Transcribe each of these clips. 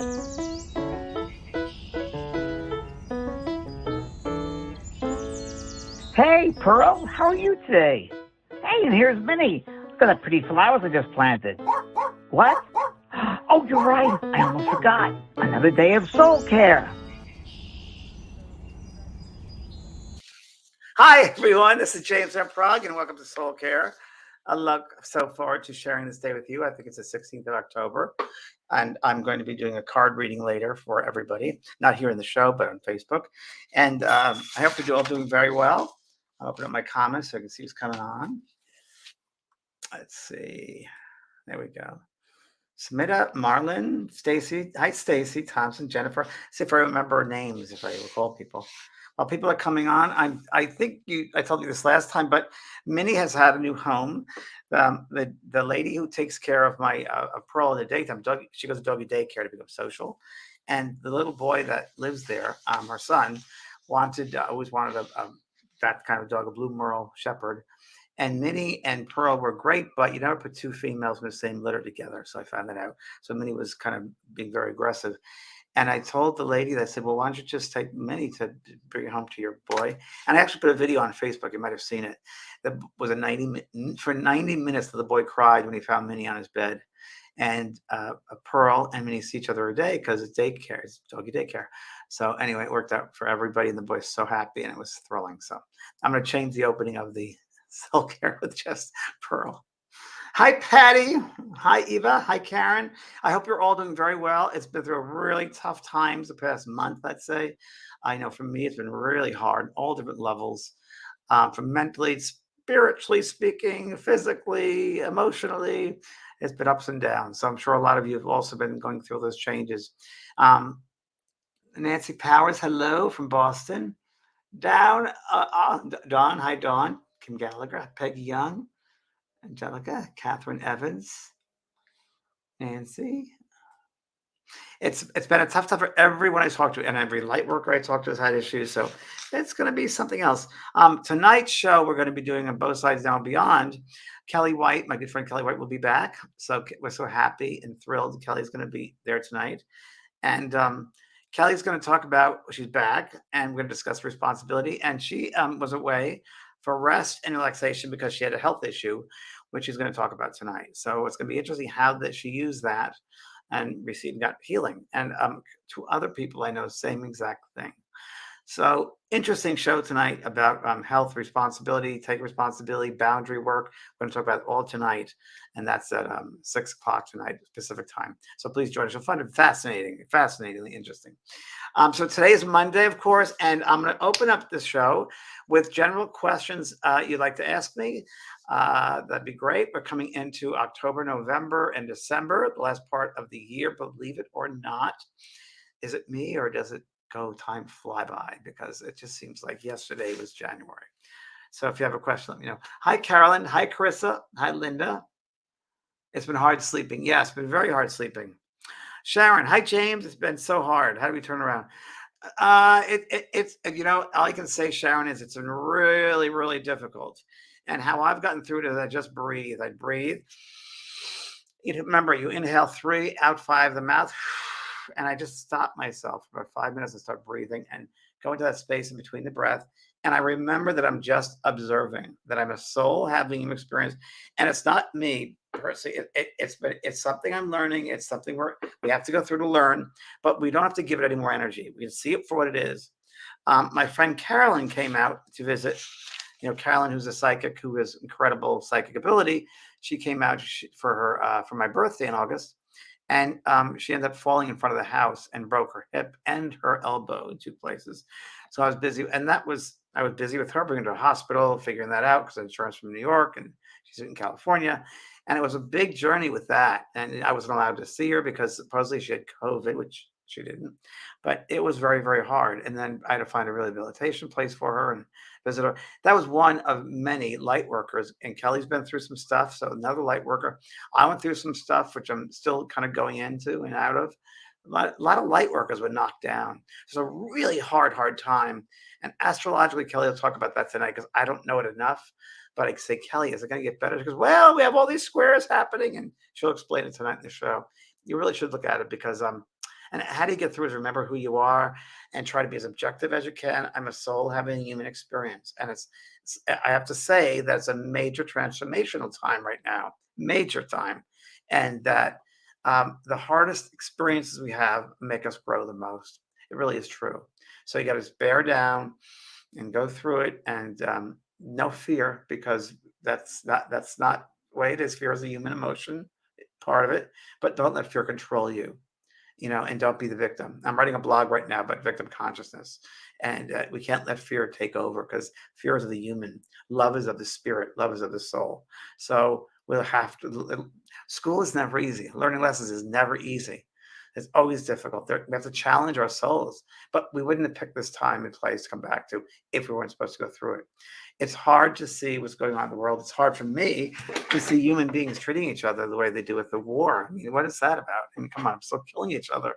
Hey, Pearl, how are you today? Hey, and here's Minnie. Look at the pretty flowers I just planted. What? Oh, you're right. I almost forgot. Another day of soul care. Hi, everyone. This is James M. Prague, and welcome to SoulCARE. I look so forward to sharing this day with you. I think it's the 16th of October, and I'm going to be doing a card reading later for everybody, not here in the show, but on Facebook. And I hope you're all doing very well. I'll open up my comments so I can see who's coming on. Let's see. There we go. Smita, Marlon, Stacy. Hi, Stacy, Thompson, Jennifer. See if I remember names, if I recall people. While people are coming on, I think I told you this last time, but Minnie has had a new home. The lady who takes care of my Pearl in the daytime, she goes to doggy daycare to become social, and the little boy that lives there, her son, always wanted that kind of dog, a blue Merle Shepherd. And Minnie and Pearl were great, but you never put two females in the same litter together. So I found that out. So Minnie was kind of being very aggressive. And I told the lady, I said, well, why don't you just take Minnie to bring it home to your boy? And I actually put a video on Facebook. You might have seen it. That was for 90 minutes, the boy cried when he found Minnie on his bed. And Pearl and Minnie see each other a day because it's daycare, it's doggy daycare. So anyway, it worked out for everybody. And the boy's so happy, and it was thrilling. So I'm going to change the opening of the SoulCARE with just Pearl. Hi, Patty. Hi, Eva. Hi, Karen. I hope you're all doing very well. It's been through really tough times the past month, let's say. I know for me, it's been really hard, all different levels, from mentally, spiritually speaking, physically, emotionally. It's been ups and downs. So I'm sure a lot of you have also been going through those changes. Nancy Powers, hello from Boston. Dawn. Hi, Dawn. Kim Gallagher, Peggy Young, Angelica, Catherine Evans, Nancy. It's been a tough time for everyone I talked to, and every light worker I talked to has had issues. So it's going to be something else. Tonight's show, we're going to be doing on Both Sides Now and Beyond. Kelly White, my good friend Kelly White, will be back. So we're so happy and thrilled. Kelly's going to be there tonight. And Kelly's going to talk about, she's back, and we're going to discuss responsibility. And she was away for rest and relaxation because she had a health issue, which she's going to talk about tonight. So it's going to be interesting how that she used that and got healing. And to other people I know, same exact thing. So interesting show tonight about health responsibility, take responsibility, boundary work. We're going to talk about it all tonight. And that's at 6 o'clock tonight, Pacific time. So please join us. You'll find it fascinatingly interesting. So today is Monday, of course, and I'm going to open up this show with general questions you'd like to ask me. That'd be great. We're coming into October, November, and December, the last part of the year, believe it or not. Is it me, or does it time fly by? Because it just seems like yesterday was January. So if you have a question, let me know. Hi, Carolyn. Hi, Carissa. Hi, Linda. It's been hard sleeping. Yeah, it's been very hard sleeping. Sharon. Hi, James. It's been so hard. How do we turn around? It's all I can say, Sharon, is it's been really, really difficult. And how I've gotten through it is I just breathe. I breathe. Remember, you inhale 3, out 5 the mouth. And I just stop myself for about 5 minutes and start breathing and go into that space in between the breath. And I remember that I'm just observing, that I'm a soul having an experience. And it's not me personally. It's something I'm learning. It's something we have to go through to learn, but we don't have to give it any more energy. We can see it for what it is. My friend Carolyn came out to visit. Carolyn, who's a psychic, who has incredible psychic ability. She came out for my birthday in August. And she ended up falling in front of the house and broke her hip and her elbow in 2 places. So I was busy. And I was busy with her, bringing her to the hospital, figuring that out because insurance from New York and she's in California. And it was a big journey with that. And I wasn't allowed to see her because supposedly she had COVID, which she didn't. But it was very, very hard. And then I had to find a rehabilitation place for her and visit her. That was one of many light workers. And Kelly's been through some stuff. So another light worker. I went through some stuff, which I'm still kind of going into and out of. A lot of light workers were knocked down. It's a really hard time. And astrologically, Kelly will talk about that tonight because I don't know it enough. But I say, Kelly, is it going to get better? She goes, well, we have all these squares happening. And she'll explain it tonight in the show. You really should look at it because And how do you get through is remember who you are and try to be as objective as you can. I'm a soul having a human experience. And I have to say that's a major transformational time right now, major time. And that the hardest experiences we have make us grow the most. It really is true. So you got to bear down and go through it, and no fear, because that's not the way it is. Fear is a human emotion, part of it, but don't let fear control you, and don't be the victim. I'm writing a blog right now about victim consciousness, and we can't let fear take over, because fear is of the human, love is of the spirit, love is of the soul. So we'll have to. School is never easy. Learning lessons is never easy. It's always difficult. We have to challenge our souls, but we wouldn't have picked this time and place to come back to if we weren't supposed to go through it. It's hard to see what's going on in the world. It's hard for me to see human beings treating each other the way they do with the war. I mean, what is that about? I mean, come on, still killing each other.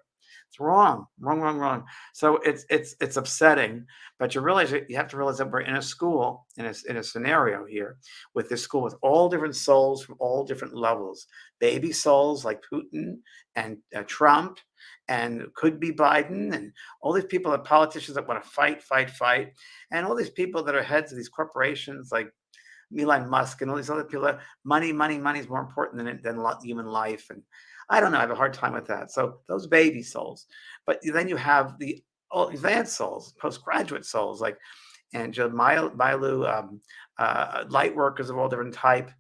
It's wrong, wrong, wrong, wrong. So it's upsetting, but you have to realize that we're in a school, in a scenario here, with this school with all different souls from all different levels. Baby souls like Putin and Trump, and could be Biden, and all these people, are politicians that want to fight, fight, fight, and all these people that are heads of these corporations like Elon Musk and all these other people. That money, money, money is more important than human life. And I don't know. I have a hard time with that. So those baby souls, but then you have the advanced souls, postgraduate souls like Angela Milu, light workers of all different type,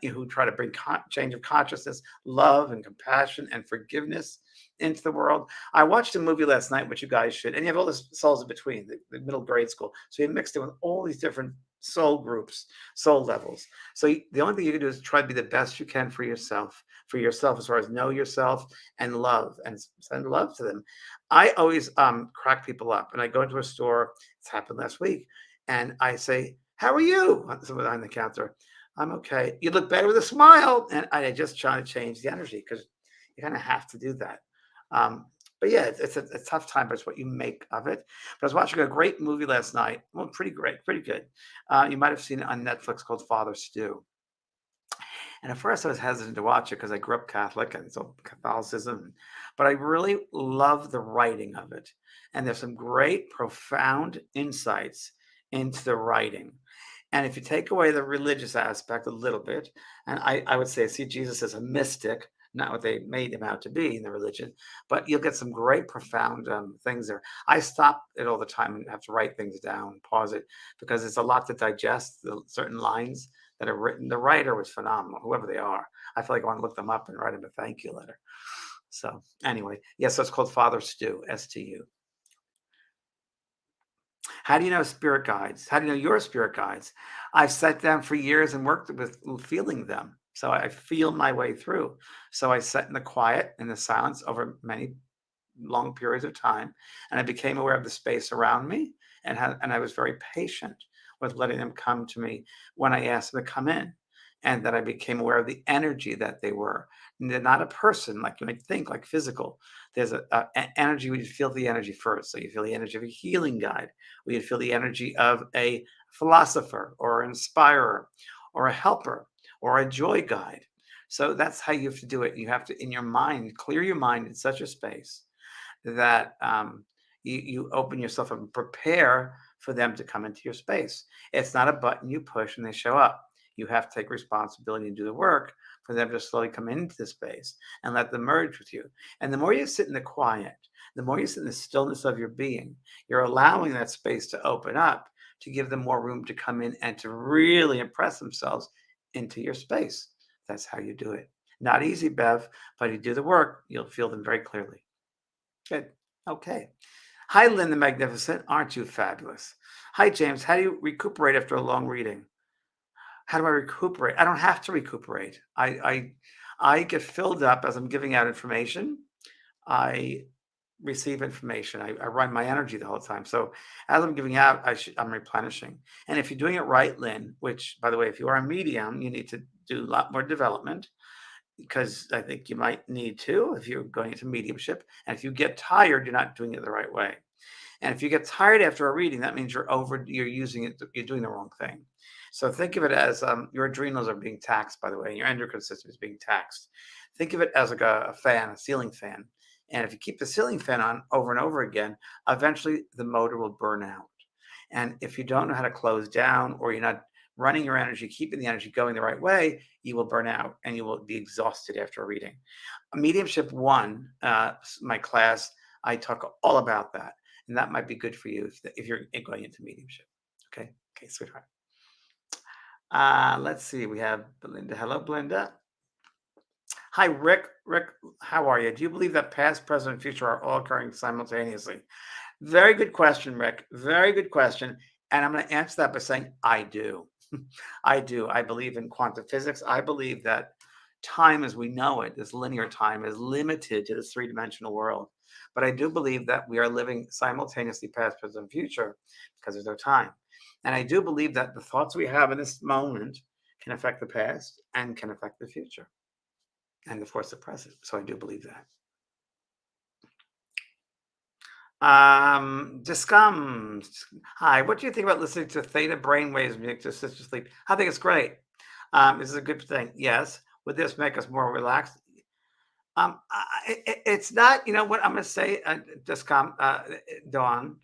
who try to bring change of consciousness, love and compassion and forgiveness into the world. I watched a movie last night, which you guys should, and you have all the souls in between, the middle grade school. So you mixed it with all these different soul groups, soul levels. So the only thing you can do is try to be the best you can for yourself, as far as know yourself and love, and send love to them. I always crack people up, and I go into a store. It's happened last week, and I say, "How are you?" Someone behind the counter. "I'm okay." "You look better with a smile." And I just try to change the energy, because you kind of have to do that. Um, but yeah, it's a tough time, but it's what you make of it. But I was watching a great movie last night. Well, pretty great, pretty good. You might have seen it on Netflix, called Father Stew. And at first I was hesitant to watch it because I grew up Catholic and so Catholicism, but I really love the writing of it. And there's some great, profound insights into the writing. And if you take away the religious aspect a little bit, and I would say see Jesus as a mystic, not what they made him out to be in the religion, but you'll get some great, profound things there. I stop it all the time and have to write things down, pause it, because it's a lot to digest, the certain lines that are written. The writer was phenomenal, whoever they are. I feel like I want to look them up and write them a thank you letter. So anyway, yes, so it's called Father Stew, STU. How do you know spirit guides? How do you know your spirit guides? I've sat down for years and worked with feeling them. So I feel my way through. So I sat in the quiet, in the silence over many long periods of time, and I became aware of the space around me, and I was very patient with letting them come to me when I asked them to come in, and that I became aware of the energy that they were. And they're not a person like you might think, like physical. There's energy where you feel the energy first. So you feel the energy of a healing guide, where you feel the energy of a philosopher or an inspirer or a helper or a joy guide. So that's how you have to do it. You have to, in your mind, clear your mind in such a space that you open yourself up and prepare for them to come into your space. It's not a button you push and they show up. You have to take responsibility and do the work for them to slowly come into the space and let them merge with you. And the more you sit in the quiet, the more you sit in the stillness of your being, you're allowing that space to open up, to give them more room to come in and to really impress themselves into your space. That's how you do it. Not easy, Bev, but you do the work, you'll feel them very clearly. Good. Okay. Hi, Lynn the Magnificent. Aren't you fabulous? Hi, James. How do you recuperate after a long reading? How do I recuperate? I don't have to recuperate. I get filled up as I'm giving out information. I receive information. I run my energy the whole time. So as I'm giving out, I'm replenishing. And if you're doing it right, Lynn, which by the way, if you are a medium, you need to do a lot more development, because I think you might need to if you're going into mediumship. And if you get tired, you're not doing it the right way. And if you get tired after a reading, that means you're using it, you're doing the wrong thing. So think of it as your adrenals are being taxed, by the way, and your endocrine system is being taxed. Think of it as like a fan, a ceiling fan. And if you keep the ceiling fan on over and over again, eventually the motor will burn out. And if you don't know how to close down, or you're not running your energy, keeping the energy going the right way, you will burn out and you will be exhausted after a reading. Mediumship one, my class, I talk all about that. And that might be good for you if you're going into mediumship. Okay. Okay, sweetheart. Let's see. We have Belinda. Hello, Belinda. Hi, Rick. Rick, how are you? Do you believe that past, present, and future are all occurring simultaneously? Very good question, Rick. Very good question. And I'm going to answer that by saying I do. I do. I believe in quantum physics. I believe that time as we know it, this linear time, is limited to this three-dimensional world. But I do believe that we are living simultaneously past, present, and future because there's no time. And I do believe that the thoughts we have in this moment can affect the past and can affect the future and, of course, the present. So I do believe that. Discums. Hi, what do you think about listening to theta brainwaves music to assist you sleep? I think it's great. This is a good thing. Yes. Would this make us more relaxed? It's not, you know what I'm going to say, Discom, Dawn.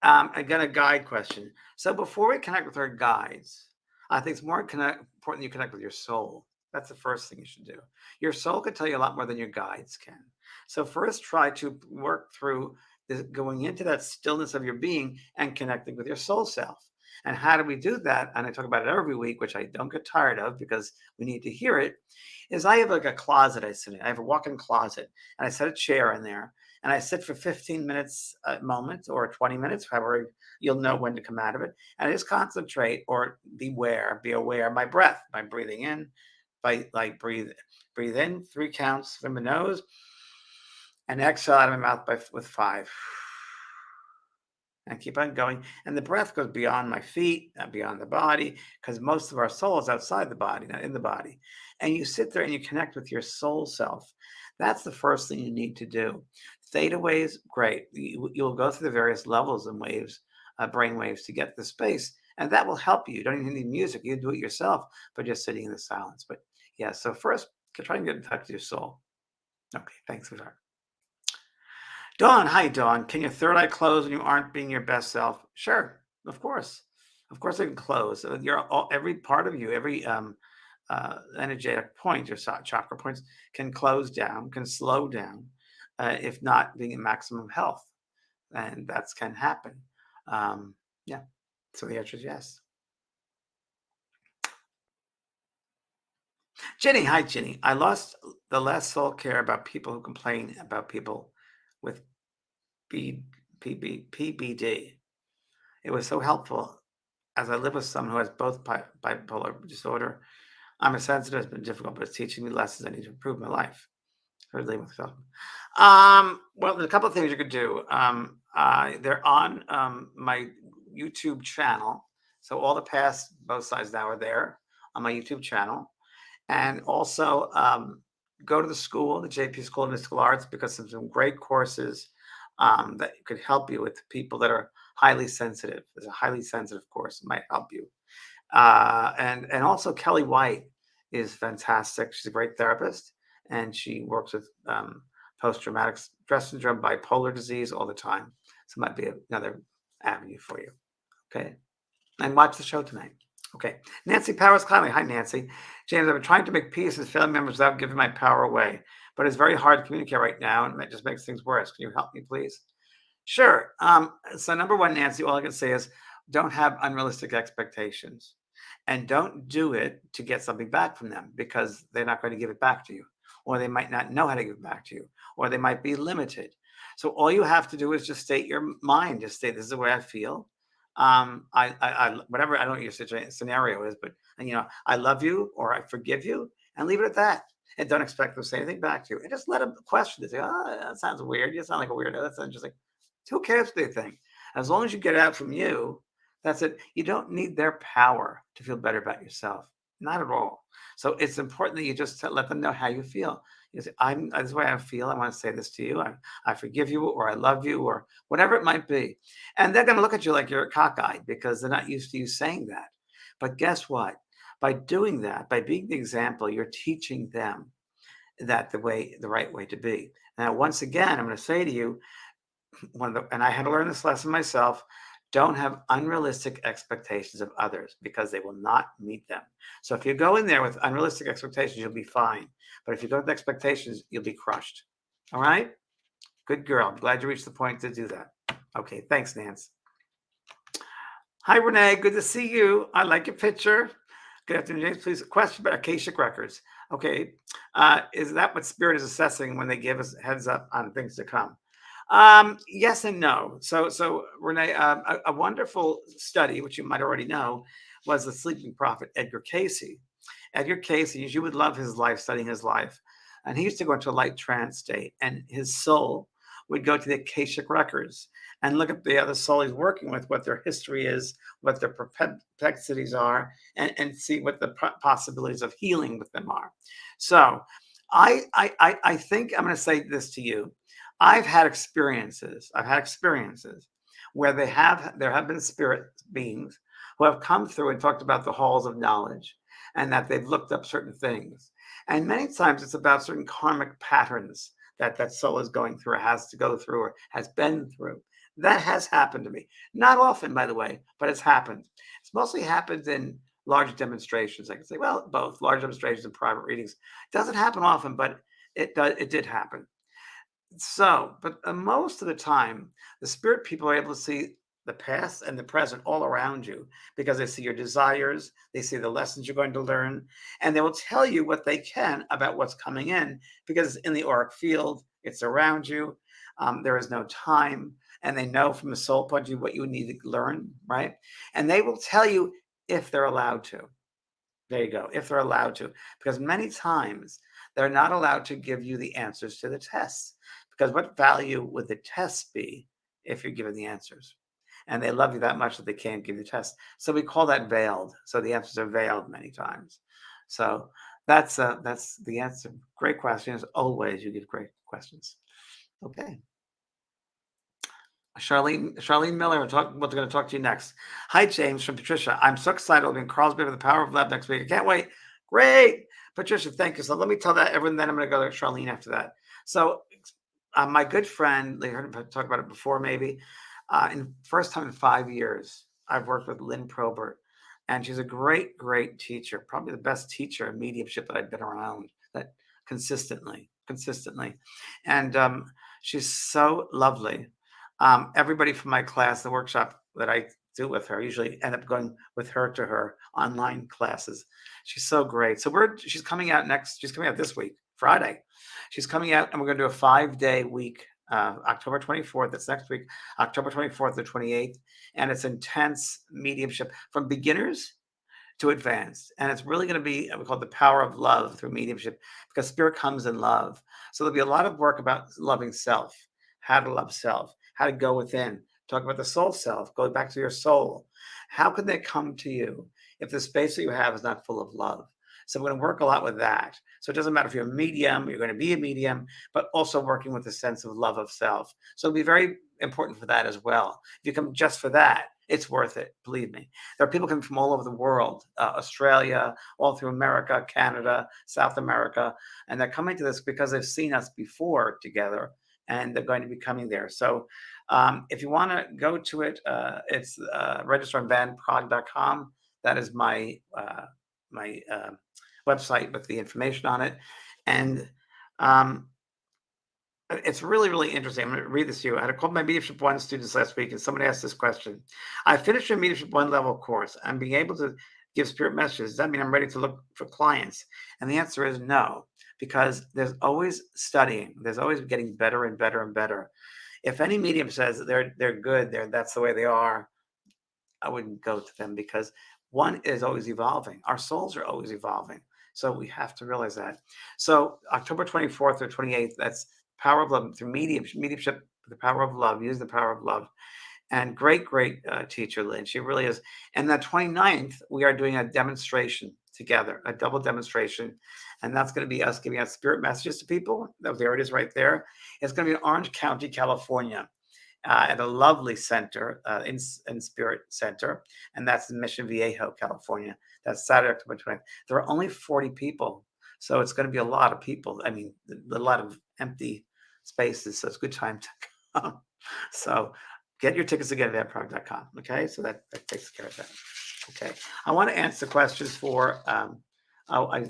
Again, a guide question. So before we connect with our guides, I think it's more important you connect with your soul. That's the first thing you should do. Your soul can tell you a lot more than your guides can. So first, try to work through going into that stillness of your being and connecting with your soul self. And how do we do that? And I talk about it every week, which I don't get tired of because we need to hear it. Is I have like a closet I sit in. I have a walk-in closet, and I set a chair in there, and I sit for 15 minutes a moment or 20 minutes, however you'll know when to come out of it. And I just concentrate or be aware of my breath, by breathing in, by like breathe in 3 counts from the nose and exhale out of my mouth with 5. And keep on going. And the breath goes beyond my feet, beyond the body, because most of our soul is outside the body, not in the body. And you sit there and you connect with your soul self. That's the first thing you need to do. Theta waves, great. You'll go through the various levels and waves, brain waves, to get the space. And that will help you. You don't even need music. You can do it yourself by just sitting in the silence. But yeah, so first, try and get in touch with your soul. Okay, thanks, sweetheart. Dawn, hi, Dawn. Can your third eye close when you aren't being your best self? Sure, of course. Of course, it can close. Every part of you, every energetic point, your chakra points, can close down, can slow down, if not being in maximum health. And that can happen. Yeah. So the answer is yes. Jenny, hi, Jenny. I lost the last SoulCARE about people who complain about people with PBD. It was so helpful as I live with someone who has both bipolar disorder. I'm a sensitive, it's been difficult, but it's teaching me lessons I need to improve my life. Well, there's a couple of things you could do. They're on my YouTube channel. So all the past both sides now are there on my YouTube channel. And also go to the school, the JP School of Mystical Arts, because there's some great courses that could help you with people that are highly sensitive. There's a highly sensitive course that might help you. And also Kelly White is fantastic. She's a great therapist, and she works with post-traumatic stress syndrome, bipolar disease all the time. So it might be another avenue for you. Okay. And watch the show tonight. Okay. Nancy Powers Connolly. Hi, Nancy. James, I've been trying to make peace with family members without giving my power away, but it's very hard to communicate right now, and it just makes things worse. Can you help me, please? Sure. So number one, Nancy, all I can say is don't have unrealistic expectations, and don't do it to get something back from them, because they're not going to give it back to you, or they might not know how to give it back to you, or they might be limited. So all you have to do is just state your mind. Just say, this is the way I feel. Whatever, I don't know what your scenario is, but I love you, or I forgive you, and leave it at that. And don't expect them to say anything back to you. And just let them question it. Say, oh, that sounds weird. You sound like a weirdo. That's interesting. Who cares what they think? As long as you get it out from you, that's it. You don't need their power to feel better about yourself. Not at all. So it's important that you just let them know how you feel. You say, this is the way I feel. I want to say this to you. I forgive you, or I love you, or whatever it might be. And they're going to look at you like you're cockeyed because they're not used to you saying that. But guess what? By doing that, by being the example, you're teaching them that the right way to be. Now, once again, I'm going to say to you, and I had to learn this lesson myself. Don't have unrealistic expectations of others because they will not meet them. So if you go in there with unrealistic expectations, you'll be fine. But if you go with expectations, you'll be crushed. All right? Good girl. I'm glad you reached the point to do that. Okay, thanks, Nance. Hi, Renee. Good to see you. I like your picture. Good afternoon, James. Please, a question about Akashic records. Okay, is that what Spirit is assessing when they give us heads up on things to come? Yes and no. So Renee, a wonderful study, which you might already know, was the sleeping prophet Edgar Cayce. Edgar Cayce, you would love his life, studying his life. And he used to go into a light trance state, and his soul would go to the Akashic records and look at the other soul he's working with, what their history is, what their perplexities are, and see what the possibilities of healing with them are. So I think I'm going to say this to you. I've had experiences. Where there have been spirit beings who have come through and talked about the halls of knowledge and that they've looked up certain things. And many times it's about certain karmic patterns that soul is going through, or has to go through, or has been through. That has happened to me. Not often, by the way, but it's happened. It's mostly happened in large demonstrations. I can say, well, both large demonstrations and private readings. It doesn't happen often, but it did happen. So, but most of the time, the spirit people are able to see the past and the present all around you because they see your desires, they see the lessons you're going to learn, and they will tell you what they can about what's coming in because it's in the auric field, it's around you. There is no time, and they know from the soul point of view what you need to learn, right? And they will tell you if they're allowed to. There you go, if they're allowed to, because many times they're not allowed to give you the answers to the tests. Because what value would the tests be if you're given the answers? And they love you that much that they can't give you the test. So we call that veiled. So the answers are veiled many times. So that's the answer. Great question. As always, you give great questions. Okay. Charlene Miller, we're going to talk to you next. Hi, James from Patricia. I'm so excited. I'll be in Carlsbad with the Power of Love next week. I can't wait. Great. Patricia, thank you. So let me tell that everyone, then I'm going to go to Charlene after that. So my good friend, they heard me talk about it before maybe, in first time in 5 years, I've worked with Lynn Probert, and she's a great, great teacher, probably the best teacher of mediumship that I've been around, that consistently. And she's so lovely. Everybody from my class, the workshop that I do with her, usually end up going with her to her online classes. She's so great. So she's coming out this week, Friday. She's coming out, and we're going to do a 5-day week, October 24th. That's next week, October 24th to 28th. And it's intense mediumship from beginners to advanced. And it's really going to be, we call it the power of love through mediumship, because spirit comes in love. So there'll be a lot of work about loving self, how to love self, how to go within, talk about the soul self, go back to your soul. How can they come to you if the space that you have is not full of love? So we're going to work a lot with that. So it doesn't matter if you're a medium, you're going to be a medium, but also working with a sense of love of self. So it'll be very important for that as well. If you come just for that, it's worth it. Believe me. There are people coming from all over the world, Australia, all through America, Canada, South America, and they're coming to this because they've seen us before together, and they're going to be coming there. So if you want to go to it, it's register on vanprog.com. That is my website with the information on it. And it's really, really interesting. I'm going to read this to you. I had a call my Mediumship 1 students last week, and someone asked this question. I finished a Mediumship 1 level course. I'm being able to give spirit messages. Does that mean I'm ready to look for clients? And the answer is no, because there's always studying. There's always getting better and better and better. If any medium says that they're good, that's the way they are, I wouldn't go to them, because one is always evolving. Our souls are always evolving. So we have to realize that. So October 24th or 28th, that's Power of Love through mediumship, the power of love, use the power of love. And great teacher, Lynn. She really is. And the 29th, we are doing a demonstration together, a double demonstration. And that's going to be us giving out spirit messages to people. There it is right there. It's going to be in Orange County, California, at a lovely center, in Spirit Center. And that's in Mission Viejo, California. That's Saturday, October 20th. There are only 40 people. So it's going to be a lot of people. I mean, a lot of empty spaces. So it's a good time to come. So get your tickets again at eventbrite.com. Okay. So that takes care of that. Okay. I want to answer questions for, oh,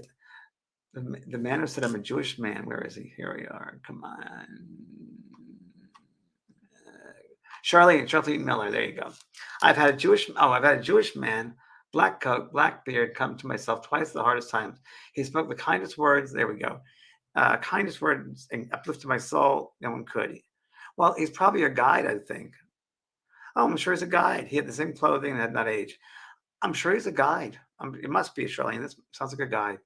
the man who said I'm a Jewish man. Where is he? Here we are. Come on. Charlene Miller. There you go. I've had a Jewish man, black coat, black beard, come to myself twice the hardest times. He spoke the kindest words. There we go. Kindest words and uplifted my soul. No one could. Well, he's probably a guide, I think. Oh, I'm sure he's a guide. He had the same clothing and had not age. I'm sure he's a guide. It must be Charlene. This sounds like a guide.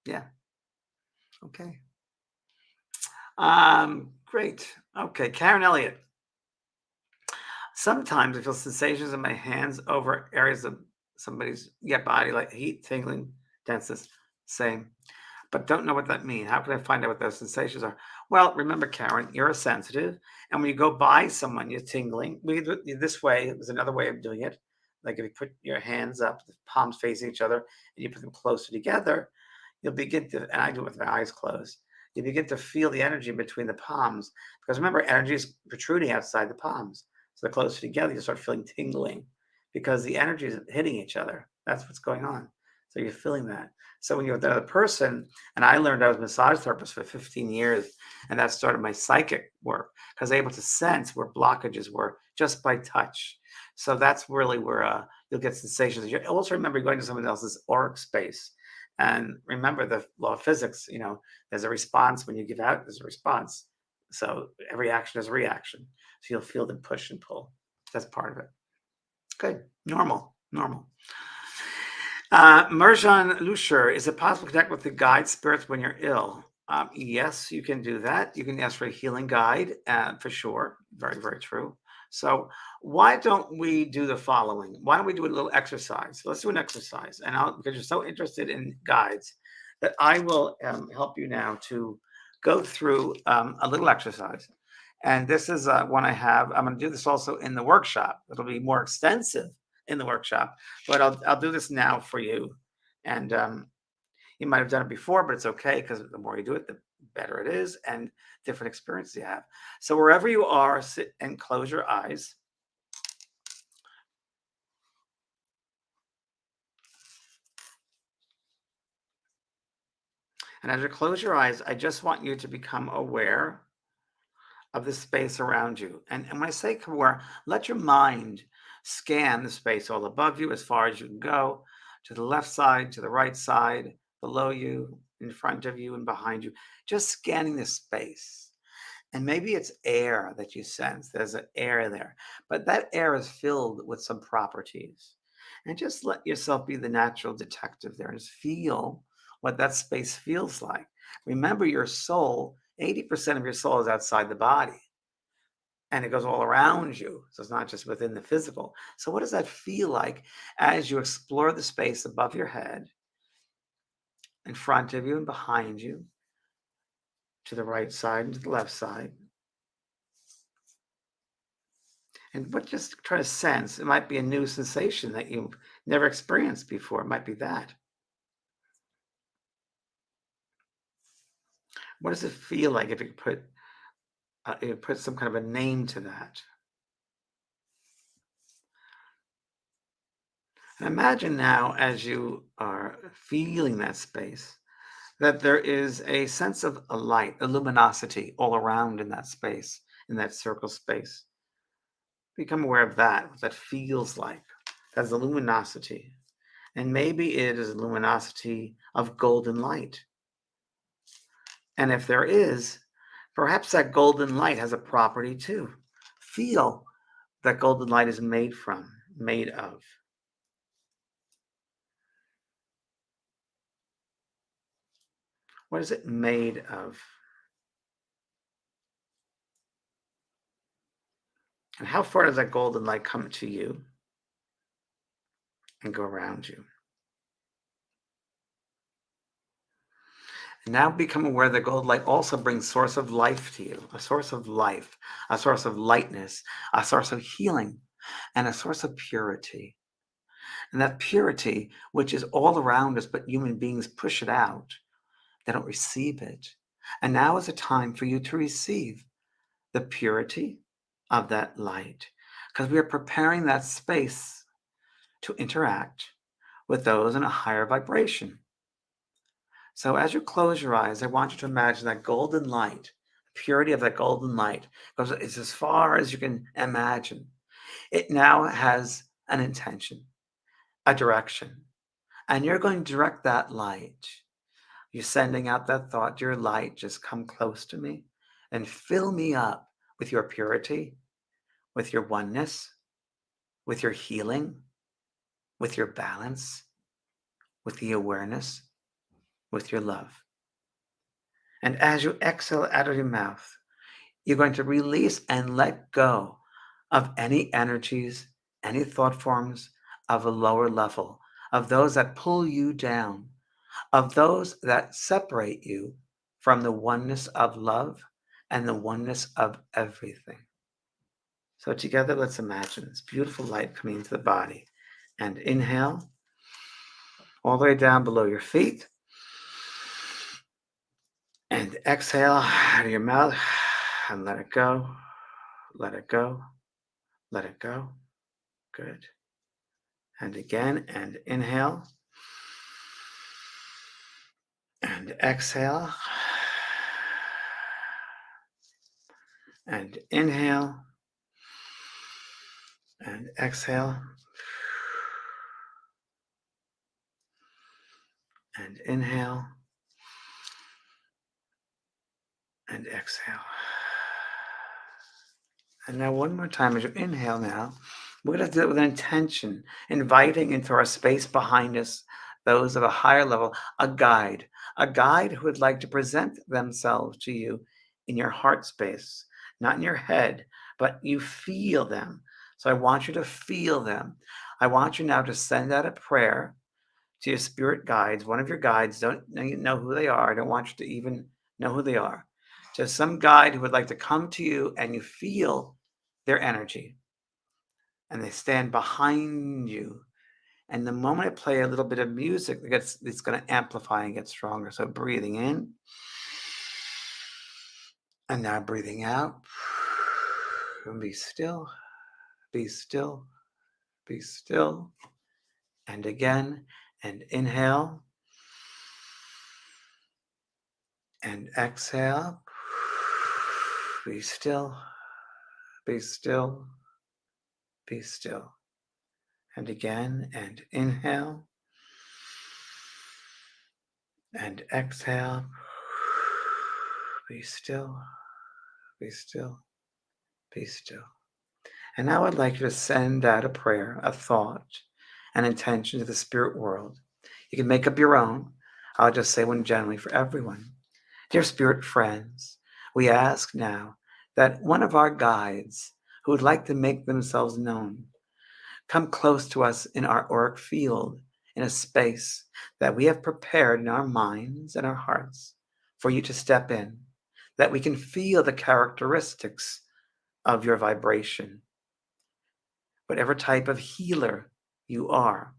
Yeah. Okay. Great. Okay. Karen Elliott. Sometimes I feel sensations in my hands over areas of somebody's body, like heat, tingling, tenseness. Same. But don't know what that means. How can I find out what those sensations are? Well, remember, Karen, you're a sensitive. And when you go by someone, you're tingling. This way is another way of doing it. Like if you put your hands up, the palms facing each other, and you put them closer together, you'll begin to, and I do it with my eyes closed, you begin to feel the energy between the palms. Because remember, energy is protruding outside the palms. So the closer together, you start feeling tingling because the energy is hitting each other. That's what's going on. So you're feeling that. So when you're with another person, and I learned I was a massage therapist for 15 years, and that started my psychic work because I was able to sense where blockages were just by touch. So that's really where you'll get sensations. You also remember going to someone else's auric space. And remember the law of physics, there's a response when you give out, there's a response. So every action is a reaction. So you'll feel them push and pull. That's part of it. Good. Normal. Merjan Lusher, is it possible to connect with the guide spirits when you're ill? Yes, you can do that. You can ask for a healing guide, for sure. Very, very true. So why don't we do the following? Why don't we do a little exercise? Let's do an exercise. And because you're so interested in guides, that I will help you now to go through a little exercise. And this is one I have. I'm going to do this also in the workshop. It'll be more extensive in the workshop, but I'll do this now for you. And you might have done it before, but it's okay because the more you do it, the better it is and different experiences you have. So wherever you are, sit and close your eyes. And as you close your eyes, I just want you to become aware of the space around you. And when I say come aware, let your mind scan the space all above you as far as you can go, to the left side, to the right side, below you, in front of you, and behind you. Just scanning this space. And maybe it's air that you sense. There's an air there. But that air is filled with some properties. And just let yourself be the natural detective there and just feel what that space feels like. Remember, your soul, 80% of your soul is outside the body. And it goes all around you. So it's not just within the physical. So what does that feel like as you explore the space above your head, in front of you and behind you, to the right side and to the left side? And what just try to sense, it might be a new sensation that you've never experienced before. It might be that. What does it feel like if you put some kind of a name to that? And imagine now, as you are feeling that space, that there is a sense of a light, a luminosity all around in that space, in that circle space. Become aware of that, what that feels like. That's a luminosity. And maybe it is a luminosity of golden light. And if there is, perhaps that golden light has a property too. Feel that golden light is made of. What is it made of? And how far does that golden light come to you and go around you? And now become aware that golden light also brings source of life to you, a source of life, a source of lightness, a source of healing, and a source of purity. And that purity, which is all around us, but human beings push it out, they don't receive it. And now is a time for you to receive the purity of that light, because we are preparing that space to interact with those in a higher vibration. So as you close your eyes, I want you to imagine that golden light, the purity of that golden light, because it's as far as you can imagine. It now has an intention, a direction, and you're going to direct that light. You're sending out that thought, dear light, just come close to me and fill me up with your purity, with your oneness, with your healing, with your balance, with the awareness, with your love. And as you exhale out of your mouth, you're going to release and let go of any energies, any thought forms of a lower level, of those that pull you down, of those that separate you from the oneness of love and the oneness of everything. So together, let's imagine this beautiful light coming into the body. And inhale all the way down below your feet. And exhale out of your mouth and let it go. Let it go. Let it go. Good. And again, and inhale. And exhale. And inhale. And exhale. And inhale. And exhale. And now one more time as you inhale now, we're going to do it with an intention, inviting into our space behind us those of a higher level, a guide who would like to present themselves to you in your heart space, not in your head, but you feel them. So I want you to feel them. I want you now to send out a prayer to your spirit guides, one of your guides. Don't know who they are. I don't want you to even know who they are. Just some guide who would like to come to you and you feel their energy. And they stand behind you. And the moment I play a little bit of music, it's going to amplify and get stronger. So breathing in. And now breathing out. And be still. Be still. Be still. And again. And inhale. And exhale. Be still. Be still. Be still. And again. And inhale. And exhale. Be still. Be still. Be still. And now I'd like you to send out a prayer, a thought, an intention to the spirit world. You can make up your own. I'll just say one generally for everyone. Dear spirit friends, we ask now that one of our guides who would like to make themselves known come close to us in our auric field, in a space that we have prepared in our minds and our hearts for you to step in, that we can feel the characteristics of your vibration. Whatever type of healer you are,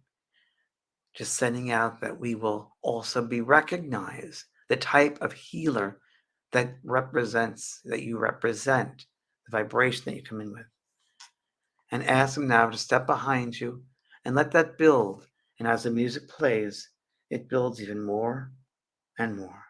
just sending out that we will also be recognized, the type of healer that you represent, the vibration that you come in with. And ask them now to step behind you and let that build. And as the music plays, it builds even more and more.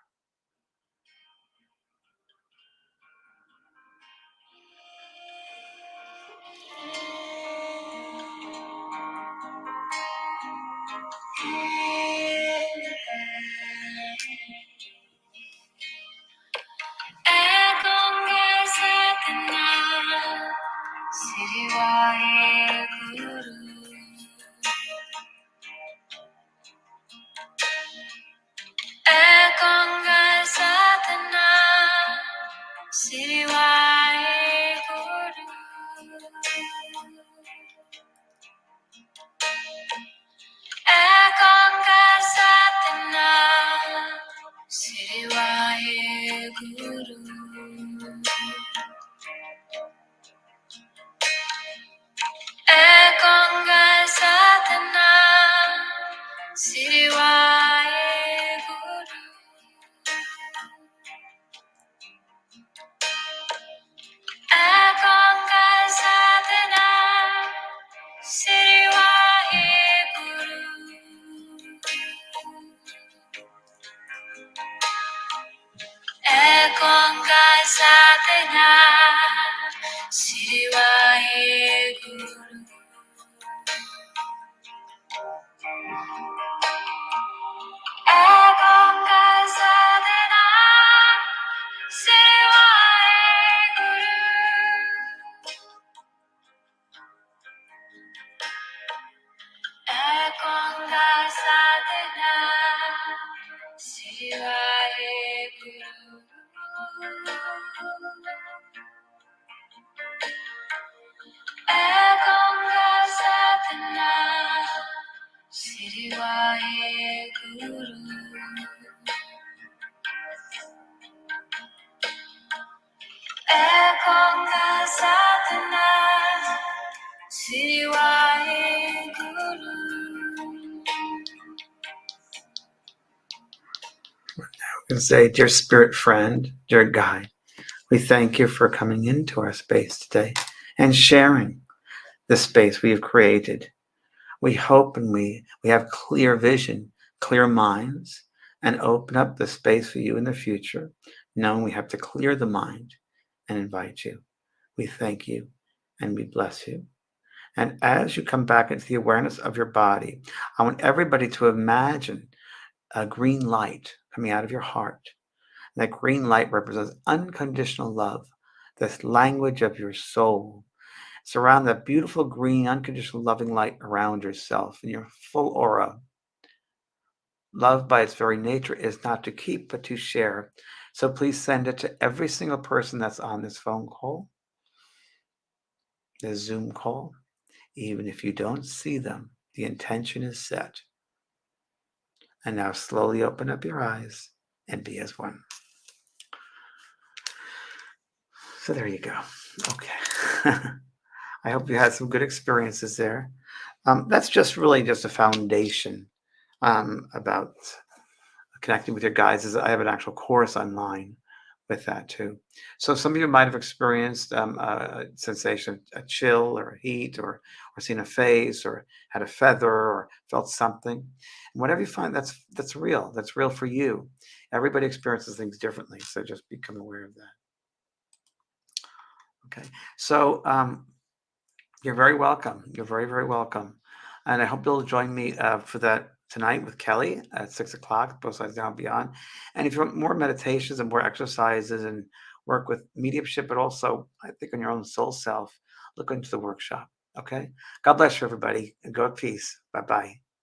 And say, dear spirit friend, dear guide, we thank you for coming into our space today and sharing the space we have created. We hope and we have clear vision, clear minds, and open up the space for you in the future, knowing we have to clear the mind and invite you. We thank you and we bless you. And as you come back into the awareness of your body, I want everybody to imagine a green light coming out of your heart. And that green light represents unconditional love, this language of your soul. Surround that beautiful green, unconditional loving light around yourself in your full aura. Love by its very nature is not to keep, but to share. So please send it to every single person that's on this phone call, this Zoom call. Even if you don't see them, the intention is set. And now slowly open up your eyes and be as one. So there you go. Okay. I hope you had some good experiences there. That's just really just a foundation about connecting with your guides. I have an actual course online with that too. So some of you might have experienced a sensation, a chill or a heat or seen a face or had a feather or felt something. And whatever you find, that's real. That's real for you. Everybody experiences things differently. So just become aware of that. Okay. So you're very welcome. You're very, very welcome. And I hope you'll join me for that tonight with Kelly at 6 o'clock, Both Sides Down Beyond. And if you want more meditations and more exercises and work with mediumship, but also, I think, on your own soul self, look into the workshop. Okay? God bless you, everybody, and go in peace. Bye-bye.